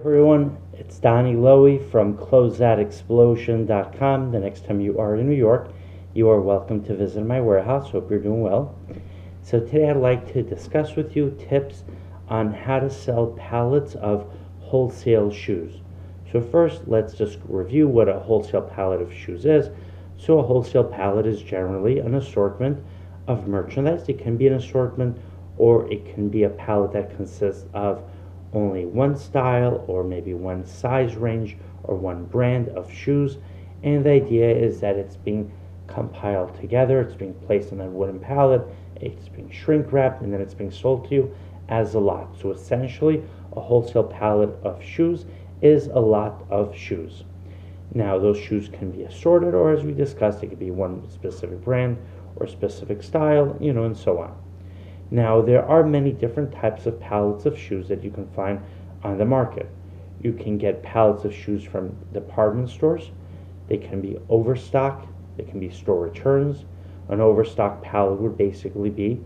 Everyone, it's Donnie Lowy from Closeoutexplosion.com. The next time you are in New York, you are welcome to visit my warehouse. Hope you're doing well. So today I'd like to discuss with you tips on how to sell pallets of wholesale shoes. So first, let's just review what a wholesale pallet of shoes is. So a wholesale pallet is generally an assortment of merchandise. It can be an assortment, or it can be a pallet that consists of only one style or maybe one size range or one brand of shoes, and the idea is that it's being compiled together, it's being placed on a wooden pallet, it's being shrink wrapped, and then it's being sold to you as a lot. So essentially a wholesale pallet of shoes is a lot of shoes. Now those shoes can be assorted, or as we discussed, it could be one specific brand or specific style, and so on. Now, there are many different types of pallets of shoes that you can find on the market. You can get pallets of shoes from department stores. They can be overstock. They can be store returns. An overstock pallet would basically be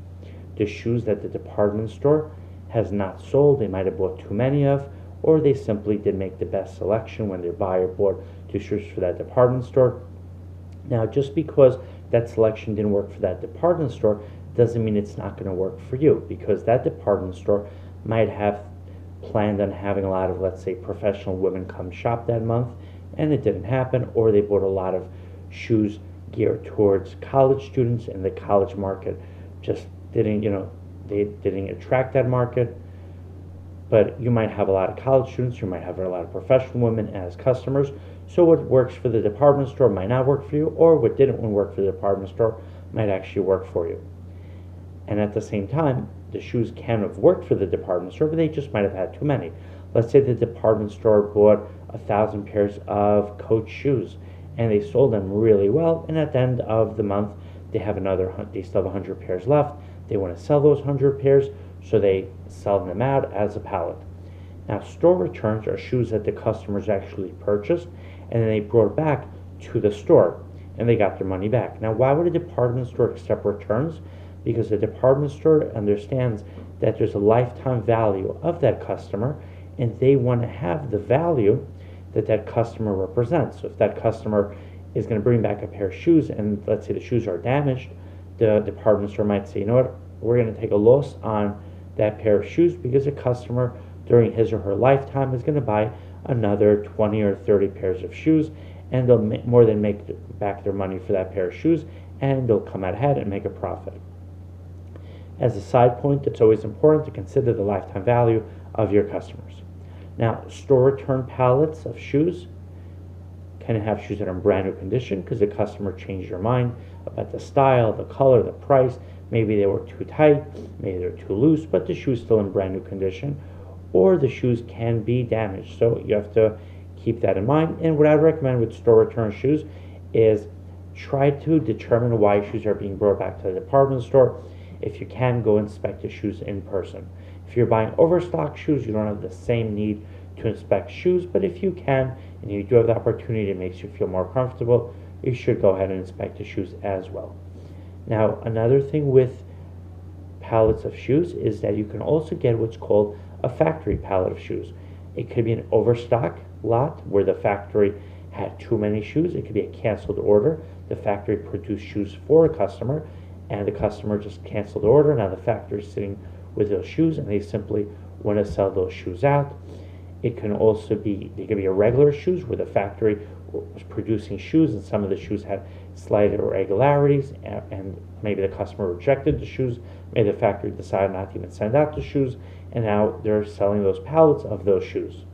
the shoes that the department store has not sold. They might have bought too many of, or they simply didn't make the best selection when their buyer bought two shoes for that department store. Now, just because that selection didn't work for that department store doesn't mean it's not going to work for you, because that department store might have planned on having a lot of, let's say, professional women come shop that month, and it didn't happen, or they bought a lot of shoes geared towards college students, and the college market just didn't, they didn't attract that market. But you might have a lot of college students, you might have a lot of professional women as customers, so what works for the department store might not work for you, or what didn't work for the department store might actually work for you. And at the same time, the shoes can have worked for the department store, but they just might have had too many. Let's say the department store bought 1,000 pairs of Coach shoes, and they sold them really well, and at the end of the month, they still have 100 pairs left. They want to sell those 100 pairs, so they sell them out as a pallet. Now, store returns are shoes that the customers actually purchased, and then they brought back to the store, and they got their money back. Now, why would a department store accept returns? Because the department store understands that there's a lifetime value of that customer, and they want to have the value that that customer represents. So if that customer is going to bring back a pair of shoes, and let's say the shoes are damaged, the department store might say, you know what, we're going to take a loss on that pair of shoes, because a customer during his or her lifetime is going to buy another 20 or 30 pairs of shoes, and they'll more than make back their money for that pair of shoes, and they'll come out ahead and make a profit. As a side point, it's always important to consider the lifetime value of your customers. Now, store return pallets of shoes can have shoes that are in brand new condition because the customer changed their mind about the style, the color, the price. Maybe they were too tight, maybe they were too loose, but the shoe's still in brand new condition, or the shoes can be damaged. So you have to keep that in mind. And what I recommend with store return shoes is try to determine why shoes are being brought back to the department store. If you can, go inspect the shoes in person. If you're buying overstock shoes, you don't have the same need to inspect shoes, but if you can, and you do have the opportunity, it makes you feel more comfortable, you should go ahead and inspect the shoes as well. Now, another thing with pallets of shoes is that you can also get what's called a factory pallet of shoes. It could be an overstock lot where the factory had too many shoes. It could be a canceled order. The factory produced shoes for a customer, and the customer just canceled the order. Now the factory is sitting with those shoes, and they simply want to sell those shoes out. It can also be, they could be irregular shoes where the factory was producing shoes, and some of the shoes had slight irregularities, and maybe the customer rejected the shoes. Maybe the factory decided not to even send out the shoes, and now they're selling those pallets of those shoes.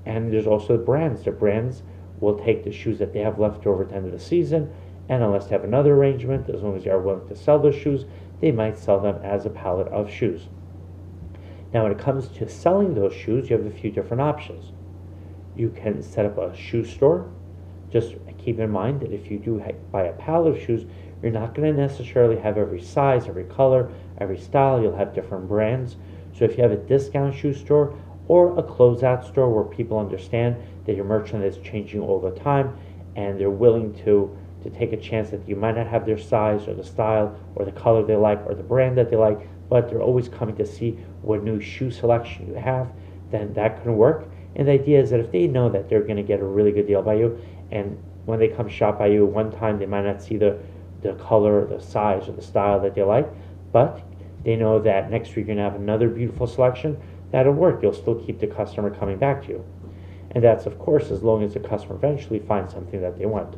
And there's also the brands. The brands will take the shoes that they have left over at the end of the season, and unless they have another arrangement, as long as they are willing to sell those shoes, they might sell them as a pallet of shoes. Now, when it comes to selling those shoes, you have a few different options. You can set up a shoe store. Just keep in mind that if you do buy a pallet of shoes, you're not going to necessarily have every size, every color, every style. You'll have different brands. So if you have a discount shoe store or a closeout store where people understand that your merchandise is changing all the time, and they're willing to take a chance that you might not have their size or the style or the color they like or the brand that they like, but they're always coming to see what new shoe selection you have, then that can work. And the idea is that if they know that they're going to get a really good deal by you, and when they come shop by you one time, they might not see the color, the size, or the style that they like, but they know that next week you're going to have another beautiful selection, that'll work. You'll still keep the customer coming back to you. And that's, of course, as long as the customer eventually finds something that they want.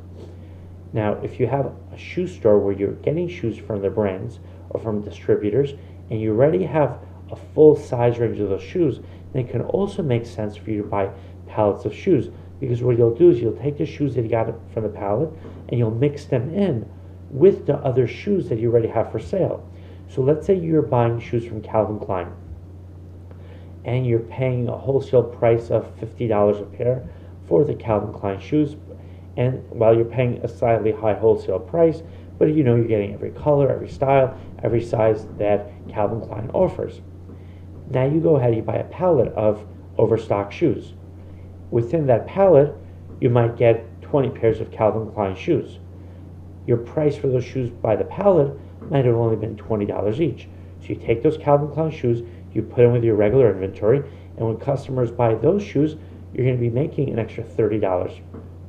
Now, if you have a shoe store where you're getting shoes from the brands or from distributors, and you already have a full size range of those shoes, then it can also make sense for you to buy pallets of shoes. Because what you'll do is you'll take the shoes that you got from the pallet and you'll mix them in with the other shoes that you already have for sale. So let's say you're buying shoes from Calvin Klein and you're paying a wholesale price of $50 a pair for the Calvin Klein shoes, and while you're paying a slightly high wholesale price, but you know you're getting every color, every style, every size that Calvin Klein offers. Now you go ahead, you buy a pallet of overstock shoes. Within that pallet, you might get 20 pairs of Calvin Klein shoes. Your price for those shoes by the pallet might have only been $20 each. So you take those Calvin Klein shoes, you put them with your regular inventory, and when customers buy those shoes, you're going to be making an extra $30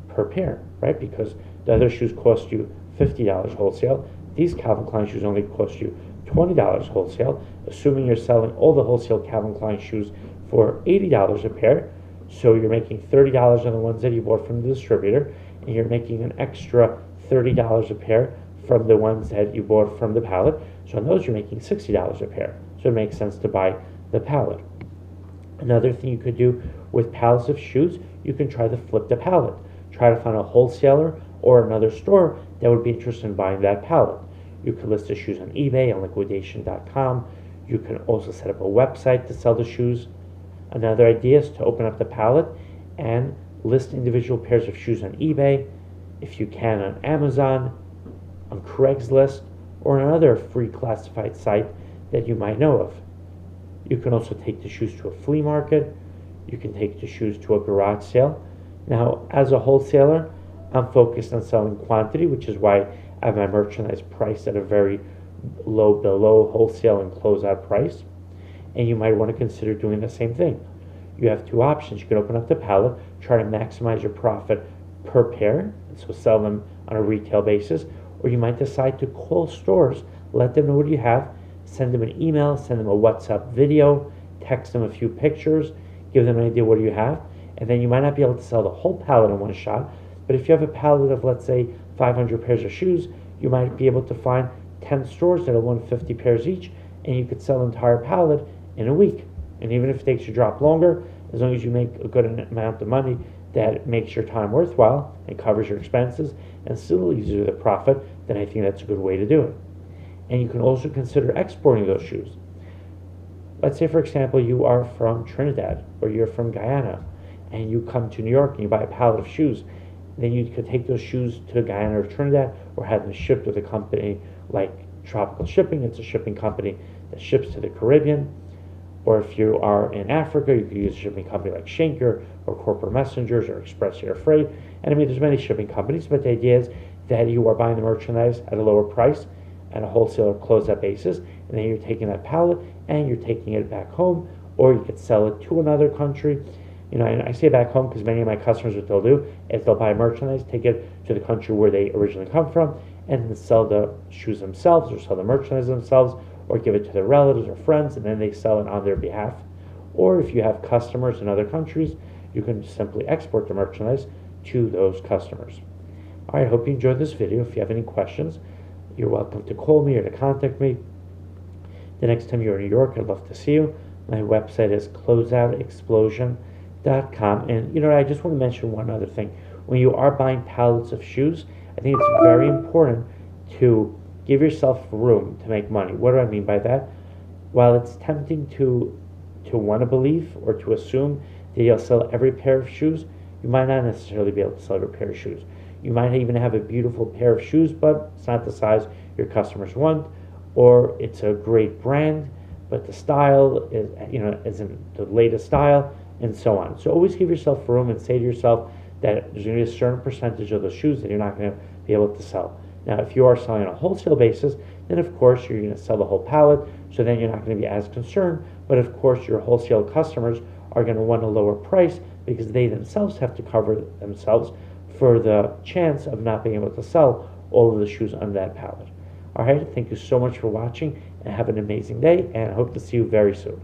per pair, right? Because the other shoes cost you $50 wholesale. These Calvin Klein shoes only cost you $20 wholesale, assuming you're selling all the wholesale Calvin Klein shoes for $80 a pair. So you're making $30 on the ones that you bought from the distributor, and you're making an extra $30 a pair from the ones that you bought from the pallet. So on those, you're making $60 a pair. So it makes sense to buy the pallet. Another thing you could do with pallets of shoes, you can try to flip the pallet. Try to find a wholesaler or another store that would be interested in buying that pallet. You could list the shoes on eBay, on liquidation.com. You can also set up a website to sell the shoes. Another idea is to open up the pallet and list individual pairs of shoes on eBay, if you can on Amazon, on Craigslist, or another free classified site that you might know of. You can also take the shoes to a flea market. You can take the shoes to a garage sale. Now, as a wholesaler, I'm focused on selling quantity, which is why I have my merchandise priced at a very below wholesale and closeout price. And you might want to consider doing the same thing. You have two options. You can open up the pallet, try to maximize your profit per pair, so sell them on a retail basis, or you might decide to call stores, let them know what you have, send them an email, send them a WhatsApp video, text them a few pictures, give them an idea what you have, and then you might not be able to sell the whole pallet in one shot, but if you have a pallet of, let's say, 500 pairs of shoes, you might be able to find 10 stores that will want 50 pairs each, and you could sell the entire pallet in a week. And even if it takes you drop longer, as long as you make a good amount of money that makes your time worthwhile and covers your expenses and still leaves you the profit, then I think that's a good way to do it. And you can also consider exporting those shoes. Let's say, for example, you are from Trinidad or you're from Guyana and you come to New York and you buy a pallet of shoes. Then you could take those shoes to Guyana or Trinidad or have them shipped with a company like Tropical Shipping. It's a shipping company that ships to the Caribbean. Or if you are in Africa, you could use a shipping company like Schenker or Corporate Messengers or Express Air Freight. And I mean, there's many shipping companies, but the idea is that you are buying the merchandise at a lower price at a wholesale or closeout basis, and then you're taking that pallet and you're taking it back home, or you could sell it to another country. You know, and I say back home because many of my customers, what they'll do is they'll buy merchandise, take it to the country where they originally come from, and then sell the shoes themselves or sell the merchandise themselves, or give it to their relatives or friends, and then they sell it on their behalf. Or if you have customers in other countries, you can simply export the merchandise to those customers. All right, I hope you enjoyed this video. If you have any questions, you're welcome to call me or to contact me. The next time you're in New York, I'd love to see you. My website is closeoutexplosion.com. And, you know, I just want to mention one other thing. When you are buying pallets of shoes, I think it's very important to give yourself room to make money. What do I mean by that? While it's tempting to want to believe or to assume that you'll sell every pair of shoes, you might not necessarily be able to sell every pair of shoes. You might even have a beautiful pair of shoes, but it's not the size your customers want, or it's a great brand, but the style is, isn't the latest style, and so on. So always give yourself room and say to yourself that there's going to be a certain percentage of the shoes that you're not going to be able to sell. Now, if you are selling on a wholesale basis, then of course you're going to sell the whole pallet, so then you're not going to be as concerned, but of course your wholesale customers are going to want a lower price because they themselves have to cover themselves for the chance of not being able to sell all of the shoes on that pallet. All right, thank you so much for watching and have an amazing day, and I hope to see you very soon.